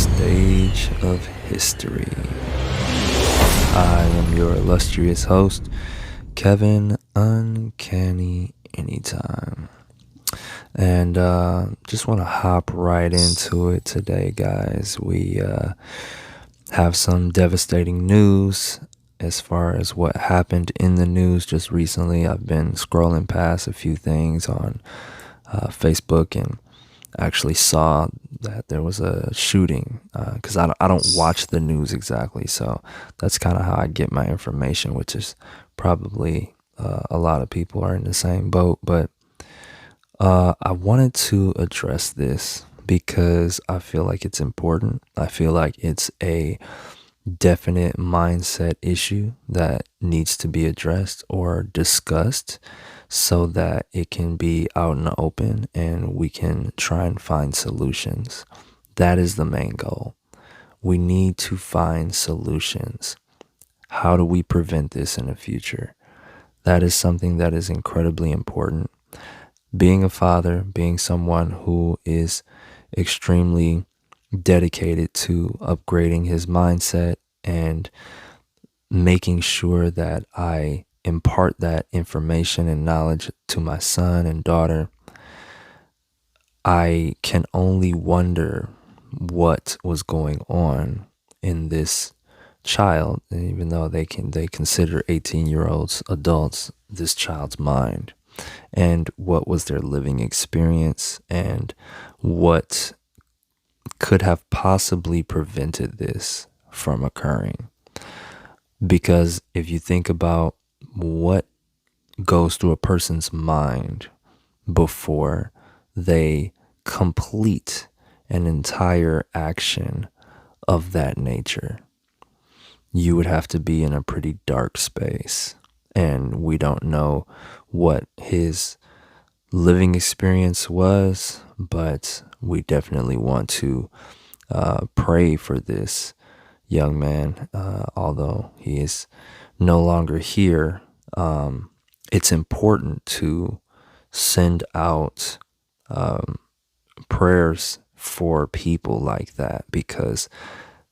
stage of history. I am your illustrious host, Kevin Uncanny Anytime. And just want to hop right into it today, guys. We have some devastating news as far as what happened in the news just recently. I've been scrolling past a few things on Facebook and actually saw that there was a shooting because I don't watch the news exactly, so that's kind of how I get my information, which is probably a lot of people are in the same boat. But I wanted to address this because I feel like it's important. I feel like it's a definite mindset issue that needs to be addressed or discussed so that it can be out in the open and we can try and find solutions. That is the main goal. We need to find solutions. How do we prevent this in the future? That is something that is incredibly important. Being a father, being someone who is extremely dedicated to upgrading his mindset and making sure that I impart that information and knowledge to my son and daughter, I can only wonder what was going on in this child, even though they consider 18-year-olds adults, this child's mind, and what was their living experience and what could have possibly prevented this from occurring. Because if you think about what goes through a person's mind before they complete an entire action of that nature, you would have to be in a pretty dark space. And we don't know what his living experience was, but we definitely want to pray for this young man, although he is no longer here. It's important to send out prayers for people like that, because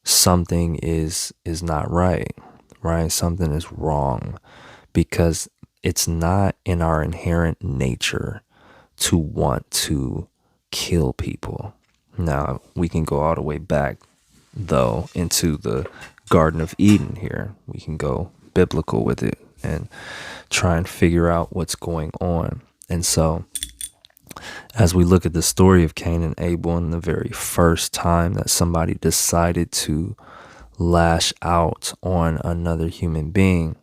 something is not right? Something is wrong, because it's not in our inherent nature to want to kill people. Now, we can go all the way back, though, into the Garden of Eden here. We can go biblical with it and try and figure out what's going on. And so, as we look at the story of Cain and Abel, and the very first time that somebody decided to lash out on another human being,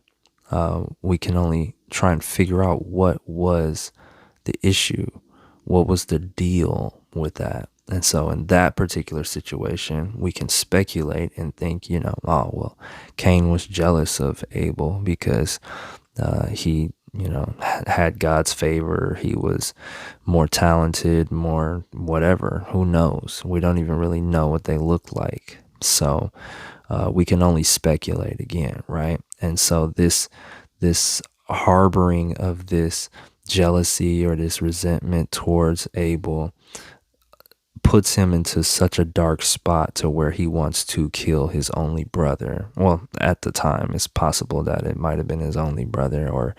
we can only try and figure out what was the issue, what was the deal with that. And so in that particular situation, we can speculate and think, oh, well, Cain was jealous of Abel because he, had God's favor. He was more talented, more whatever. Who knows? We don't even really know what they look like. So we can only speculate again, right? And so this harboring of this jealousy or this resentment towards Abel puts him into such a dark spot to where he wants to kill his only brother. Well, at the time, it's possible that it might have been his only brother, or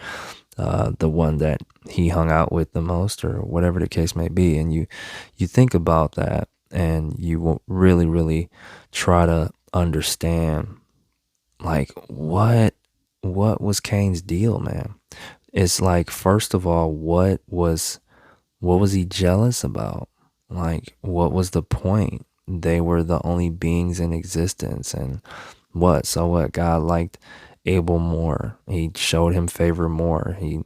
the one that he hung out with the most, or whatever the case may be. And you think about that, and you will really, really try to understand, like, what was Cain's deal, man? It's like, first of all, what was he jealous about? Like, what was the point? They were the only beings in existence, and what God liked Abel more. He showed him favor more. He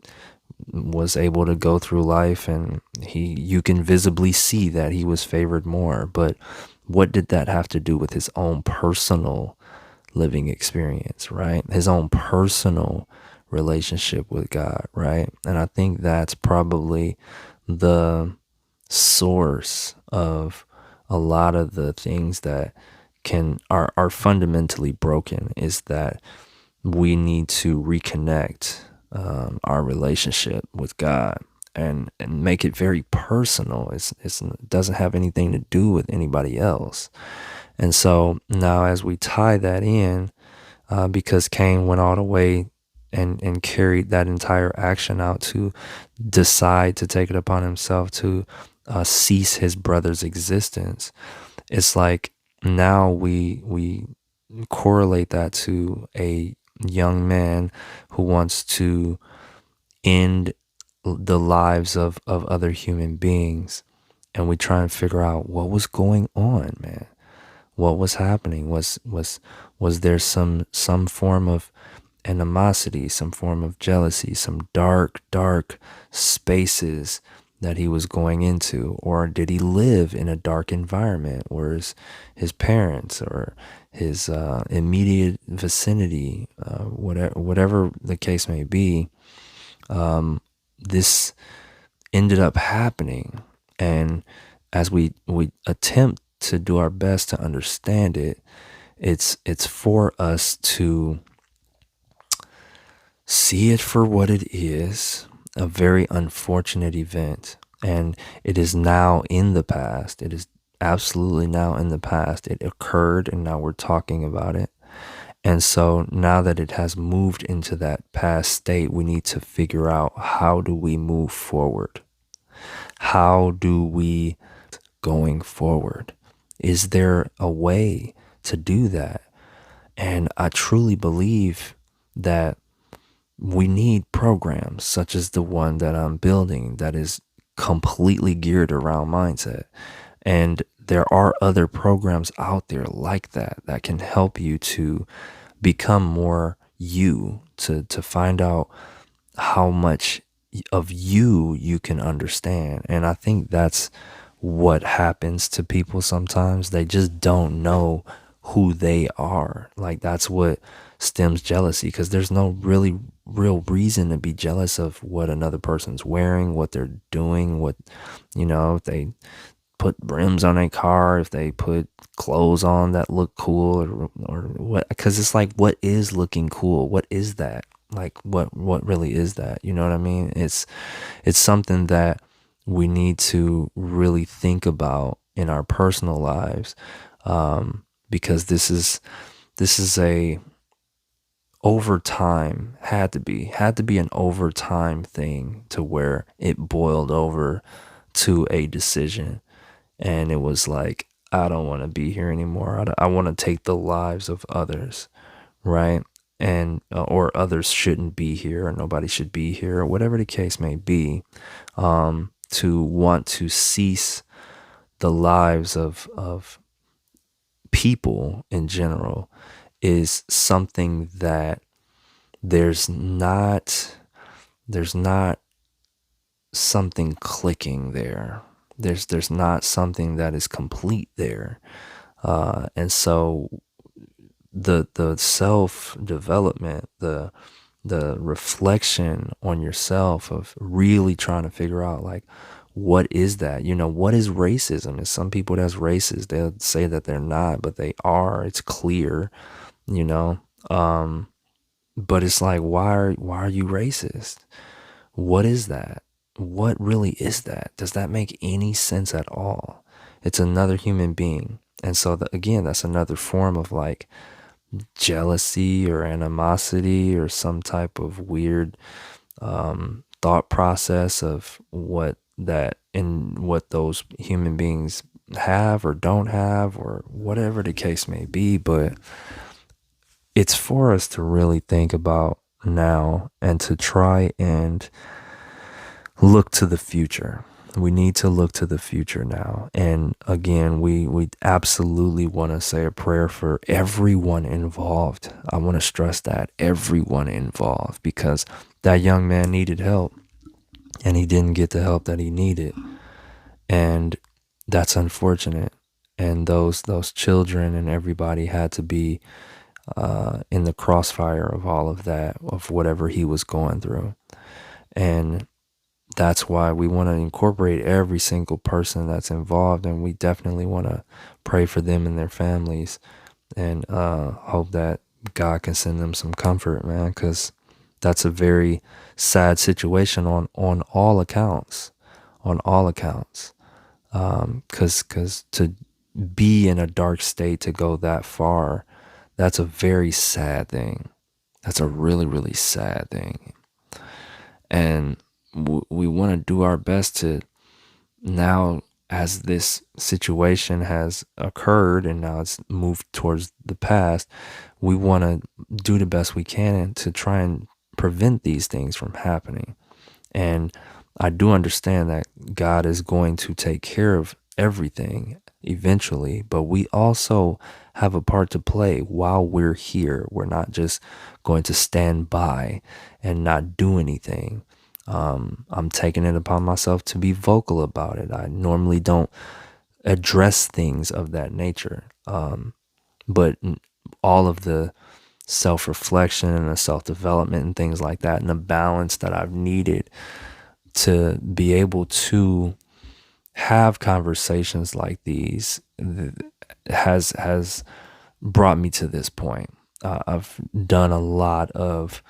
was able to go through life, and you can visibly see that he was favored more. But what did that have to do with his own personal living experience, right? His own personal relationship with God, right? And I think that's probably the source of a lot of the things that are fundamentally broken, is that we need to reconnect our relationship with God and make it very personal. It doesn't have anything to do with anybody else. And so now, as we tie that in, because Cain went all the way and carried that entire action out to decide to take it upon himself to cease his brother's existence. It's like now we correlate that to a young man who wants to end the lives of other human beings, and we try and figure out what was going on, man. What was happening? Was there some form of animosity, some form of jealousy, some dark spaces that he was going into? Or did he live in a dark environment where his parents or his immediate vicinity, whatever the case may be, this ended up happening. And as we attempt to do our best to understand it, it's for us to see it for what it is, a very unfortunate event. And it is now in the past. It is absolutely now in the past. It occurred, and now we're talking about it. And so now that it has moved into that past state, we need to figure out, how do we move forward? How do we going forward? Is there a way to do that? And I truly believe that we need programs such as the one that I'm building that is completely geared around mindset. And there are other programs out there like that that can help you to become more you, to find out how much of you can understand. And I think that's what happens to people sometimes. They just don't know who they are. Like, that's what stems jealousy, because there's no really real reason to be jealous of what another person's wearing, what they're doing, what, if they put rims on a car, if they put clothes on that look cool, or what, because it's like, what is looking cool? What is that? Like, what really is that? You know what I mean? It's something that we need to really think about in our personal lives, because this is a over time, had to be an over time thing, to where it boiled over to a decision. And it was like, I don't want to be here anymore. I want to take the lives of others, right? And or others shouldn't be here, or nobody should be here, or whatever the case may be. To want to cease the lives of people in general is something that there's not something clicking there. There's not something that is complete there. And so the self development, the reflection on yourself, of really trying to figure out, like, what is that? What is racism? And some people that's racist, they'll say that they're not, but they are. It's clear, you know. But it's like, why are you racist? What is that? What really is that? Does that make any sense at all? It's another human being. And so again, that's another form of, like, jealousy or animosity, or some type of weird thought process of what those human beings have or don't have, or whatever the case may be. But it's for us to really think about now, and to try and look to the future. We need to look to the future now. And again, we absolutely want to say a prayer for everyone involved. I want to stress that, everyone involved, because that young man needed help, and he didn't get the help that he needed. And that's unfortunate. And those children and everybody had to be in the crossfire of all of that, of whatever he was going through. And that's why we want to incorporate every single person that's involved, and we definitely want to pray for them and their families, and hope that God can send them some comfort, man, because that's a very sad situation on all accounts, because to be in a dark state to go that far, that's a very sad thing. That's a really, really sad thing. And we want to do our best to now, as this situation has occurred and now it's moved towards the past, we want to do the best we can to try and prevent these things from happening. And I do understand that God is going to take care of everything eventually, but we also have a part to play while we're here. We're not just going to stand by and not do anything. I'm taking it upon myself to be vocal about it. I normally don't address things of that nature. But all of the self reflection and the self development and things like that, and the balance that I've needed to be able to have conversations like these has brought me to this point. I've done a lot of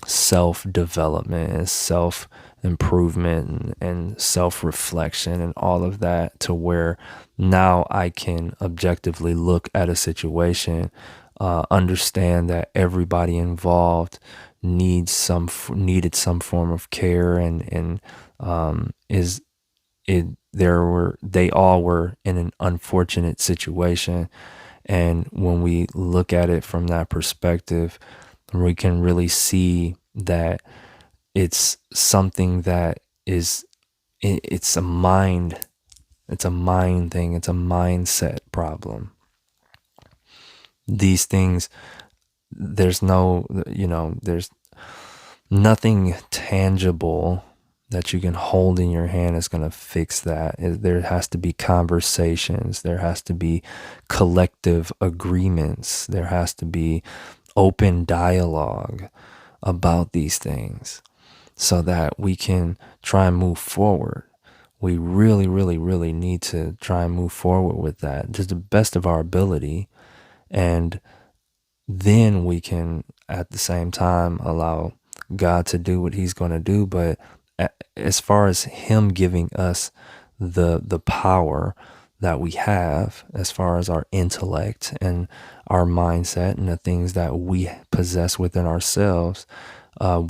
self development and self improvement and self reflection and all of that, to where now I can objectively look at a situation, understand that everybody involved needed some form of care, and is it they all were in an unfortunate situation. And when we look at it from that perspective, we can really see that it's something that is it's a mind thing. It's a mindset problem. These things, there's there's nothing tangible that you can hold in your hand is going to fix that. There has to be conversations. There has to be collective agreements. There has to be open dialogue about these things so that we can try and move forward. We really, really, really need to try and move forward with that to the best of our ability. And then we can, at the same time, allow God to do what he's going to do. But as far as him giving us the power that we have, as far as our intellect and our mindset and the things that we possess within ourselves,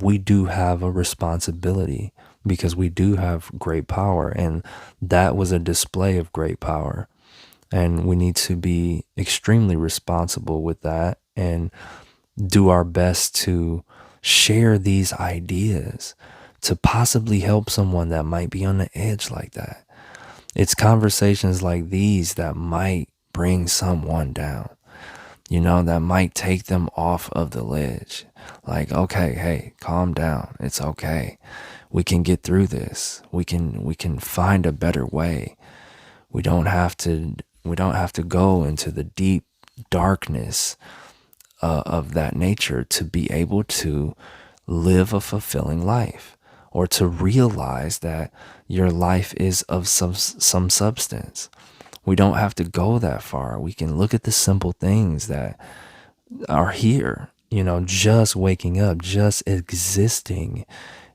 we do have a responsibility, because we do have great power, and that was a display of great power. And we need to be extremely responsible with that and do our best to share these ideas to possibly help someone that might be on the edge like that. It's conversations like these that might bring someone down, that might take them off of the ledge. Like, okay, hey, calm down. It's okay. We can get through this. We can find a better way. We don't have to go into the deep darkness of that nature to be able to live a fulfilling life, or to realize that your life is of some substance. We don't have to go that far. We can look at the simple things that are here. Just waking up, just existing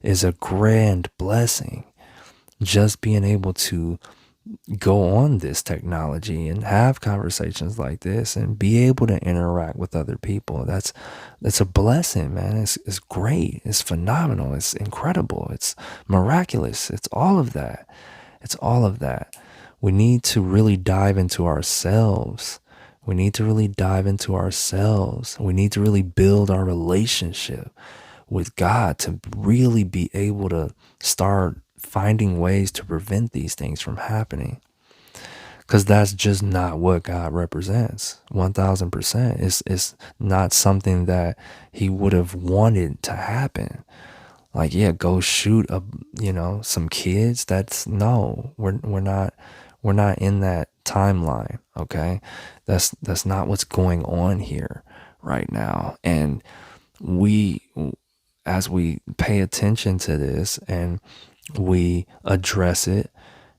is a grand blessing. Just being able to go on this technology and have conversations like this and be able to interact with other people, that's a blessing, man. It's great. It's phenomenal. It's incredible. It's miraculous. It's all of that. We need to really dive into ourselves. We need to really build our relationship with God to really be able to start finding ways to prevent these things from happening. Because that's just not what God represents. 1000%. It's not something that he would have wanted to happen. Like, yeah, go shoot some kids. We're not in that timeline. Okay. That's not what's going on here right now. And as we pay attention to this and we address it,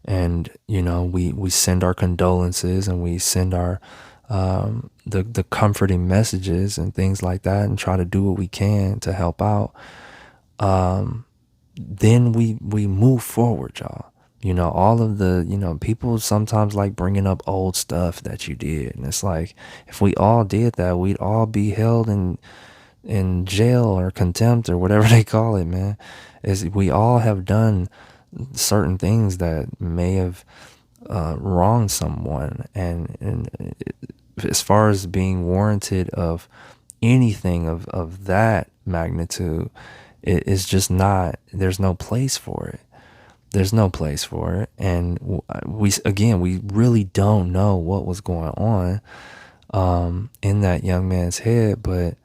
and we send our condolences, and we send our the comforting messages and things like that, and try to do what we can to help out, then we move forward, y'all. All of the, people sometimes like bringing up old stuff that you did. And it's like, if we all did that, we'd all be held in jail or contempt or whatever they call it, man. Is we all have done certain things that may have wronged someone. And as far as being warranted of anything of that magnitude, it is just not, there's no place for it. There's no place for it. And we really don't know what was going on in that young man's head, but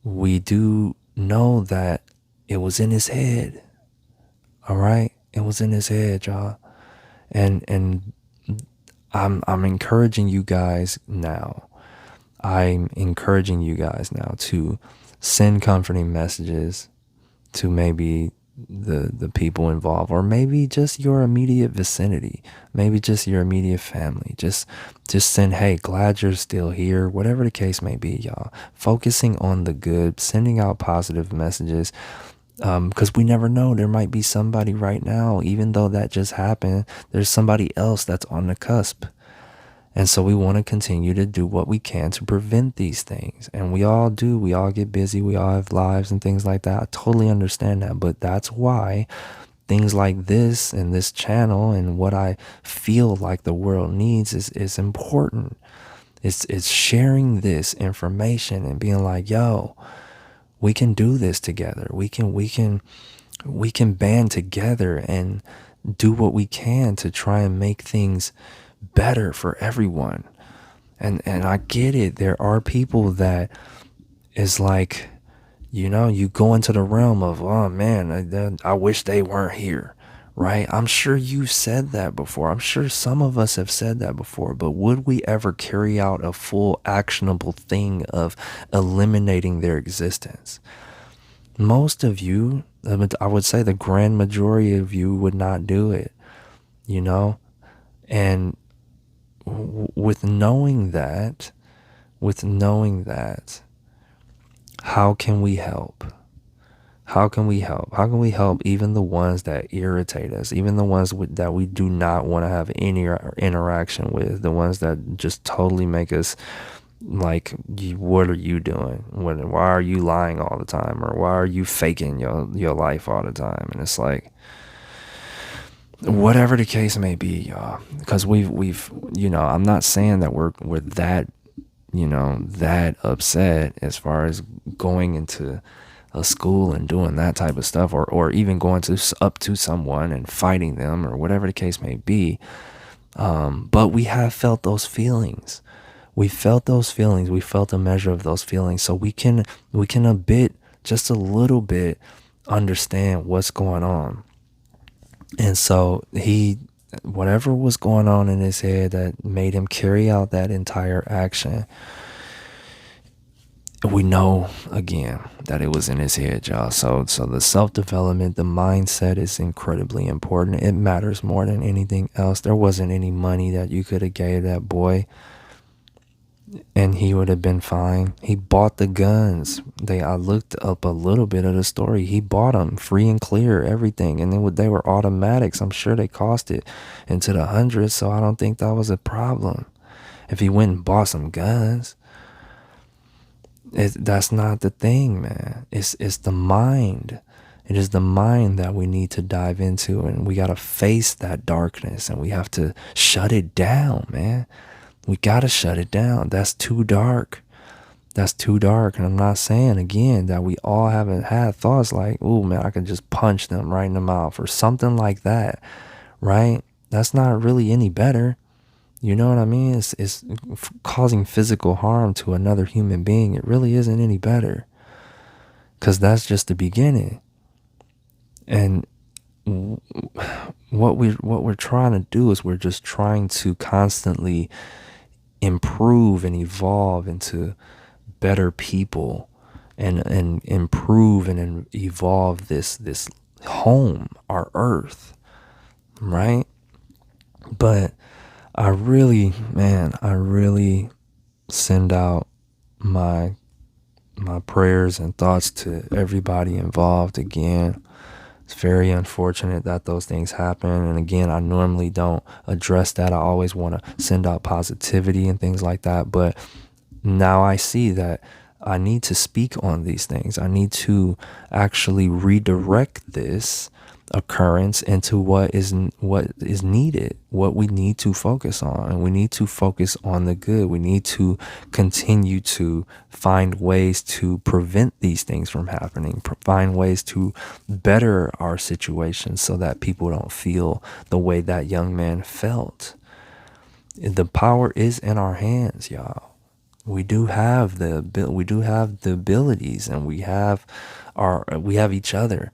we do know that it was in his head. All right? It was in his head, y'all. And I'm encouraging you guys now. I'm encouraging you guys now to send comforting messages to maybe the people involved, or maybe just your immediate vicinity, maybe just your immediate family. Just send, hey, glad you're still here, whatever the case may be, y'all. Focusing on the good, sending out positive messages, because we never know, there might be somebody right now, even though that just happened, there's somebody else that's on the cusp. And so we want to continue to do what we can to prevent these things. And we all do. We all get busy. We all have lives and things like that. I totally understand that. But that's why things like this and this channel and what I feel like the world needs is important. It's sharing this information and being like, yo, we can do this together. We can band together and do what we can to try and make things better for everyone. And I get it. There are people that is like, you go into the realm of, oh man, I wish they weren't here, right? I'm sure you've said that before. I'm sure some of us have said that before, but would we ever carry out a full actionable thing of eliminating their existence? Most of you, I would say the grand majority of you would not do it, you know? And with knowing that, how can we help? How can we help? How can we help even the ones that irritate us, even the ones that we do not want to have any interaction with, the ones that just totally make us like, what are you doing? Why are you lying all the time? Or why are you faking your life all the time? And it's like, whatever the case may be, y'all, because we've I'm not saying that we're that that upset as far as going into a school and doing that type of stuff, or even going up to someone and fighting them, or whatever the case may be. But we have felt those feelings. We felt those feelings. We felt a measure of those feelings. So we can just a little bit understand what's going on. And so whatever was going on in his head that made him carry out that entire action, we know again that it was in his head, y'all. So the self-development, the mindset is incredibly important. It matters more than anything else. There wasn't any money that you could have gave that boy and he would have been fine. He bought the guns. I looked up a little bit of the story. He bought them free and clear, everything. And then they were automatics. I'm sure they cost it into the hundreds. So I don't think that was a problem. If he went and bought some guns, that's not the thing, man. It's the mind. It is the mind that we need to dive into, and we got to face that darkness, and we have to shut it down, man. We got to shut it down. That's too dark. That's too dark. And I'm not saying, again, that we all haven't had thoughts like, oh, man, I could just punch them right in the mouth or something like that, right? That's not really any better. You know what I mean? It's causing physical harm to another human being. It really isn't any better, because that's just the beginning. And what we're trying to do is we're just trying to constantly improve and evolve into better people, and improve and evolve this home, our earth, right? But I really send out my prayers and thoughts to everybody involved again. It's very unfortunate that those things happen. And again, I normally don't address that. I always want to send out positivity and things like that. But now I see that I need to speak on these things. I need to actually redirect this occurrence into what is needed, what we need to focus on. And we need to focus on the good. We need to continue to find ways to prevent these things from happening, find ways to better our situations so that people don't feel the way that young man felt. The power is in our hands, y'all. We do have the abilities, and we have each other,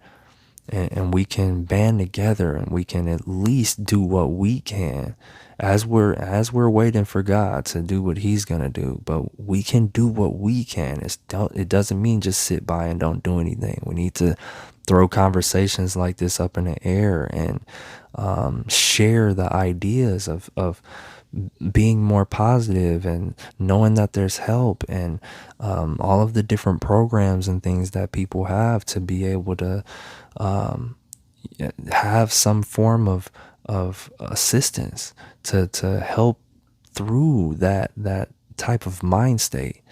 and we can band together, and we can at least do what we can as we're waiting for God to do what he's gonna do. But we can do what we can. It doesn't mean just sit by and don't do anything. We need to throw conversations like this up in the air and share the ideas of being more positive and knowing that there's help, and all of the different programs and things that people have to be able to have some form of assistance to help through that type of mind state,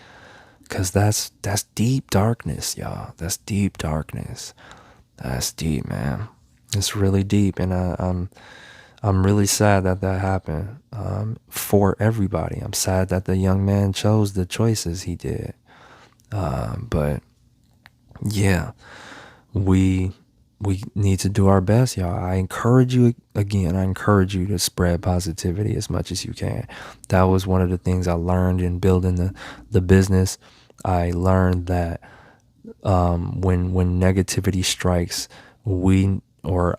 because that's deep darkness, y'all. That's deep darkness. That's deep, man. It's really deep, and I'm really sad that happened for everybody. I'm sad that the young man chose the choices he did. But yeah, we need to do our best, y'all. I encourage you to spread positivity as much as you can. That was one of the things I learned in building the business. I learned that when negativity strikes,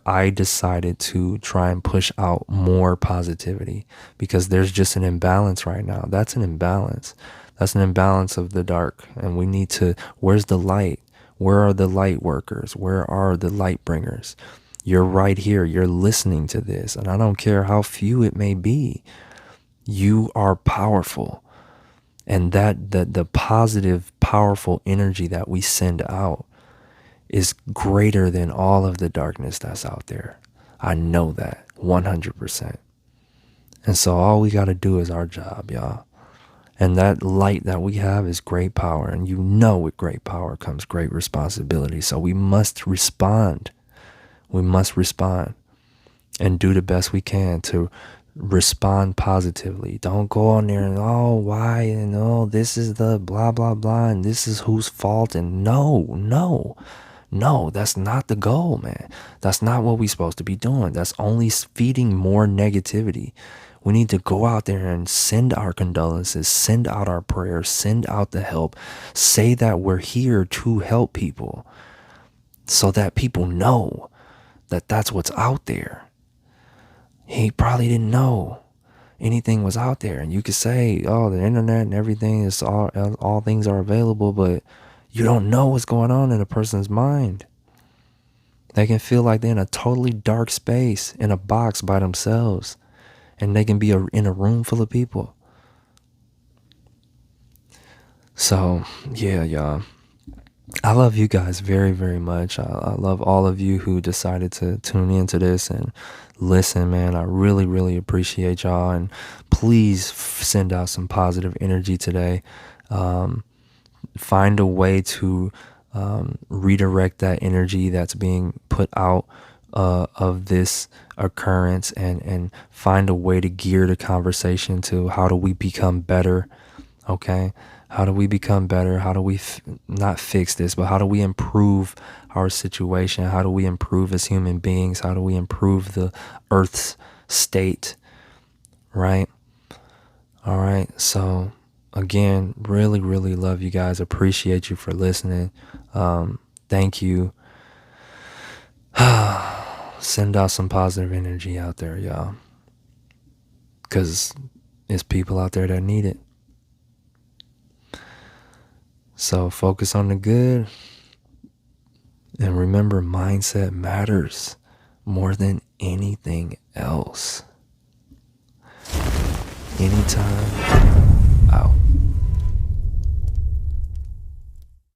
I decided to try and push out more positivity, because there's just an imbalance right now. That's an imbalance. That's an imbalance of the dark. And we need to, where's the light? Where are the light workers? Where are the light bringers? You're right here. You're listening to this. And I don't care how few it may be. You are powerful. And that the positive, powerful energy that we send out is greater than all of the darkness that's out there. I know that 100%. And so all we got to do is our job, y'all. And that light that we have is great power. And with great power comes great responsibility. So we must respond. We must respond and do the best we can to respond positively. Don't go on there and, why? And, this is the blah, blah, blah. And this is whose fault. And no, that's not the goal, man. That's not what we're supposed to be doing. That's only feeding more negativity. We need to go out there and send our condolences, send out our prayers, send out the help, say that we're here to help people so that people know that that's what's out there. He probably didn't know anything was out there. And you could say, the internet and everything is all things are available, but you don't know what's going on in a person's mind. They can feel like they're in a totally dark space, in a box by themselves, and they can be in a room full of people. So, yeah, y'all. I love you guys very, very much. I love all of you who decided to tune into this and listen, man. I really, really appreciate y'all. And please send out some positive energy today. Find a way to redirect that energy that's being put out of this occurrence, and find a way to gear the conversation to how do we become better. Okay, how do we become better? How do we not fix this, but how do we improve our situation? How do we improve as human beings? How do we improve the earth's state? Right? All right, so again, really, really love you guys. Appreciate you for listening. Thank you. Send out some positive energy out there, y'all, because there's people out there that need it. So focus on the good, and remember, mindset matters more than anything else. Anytime,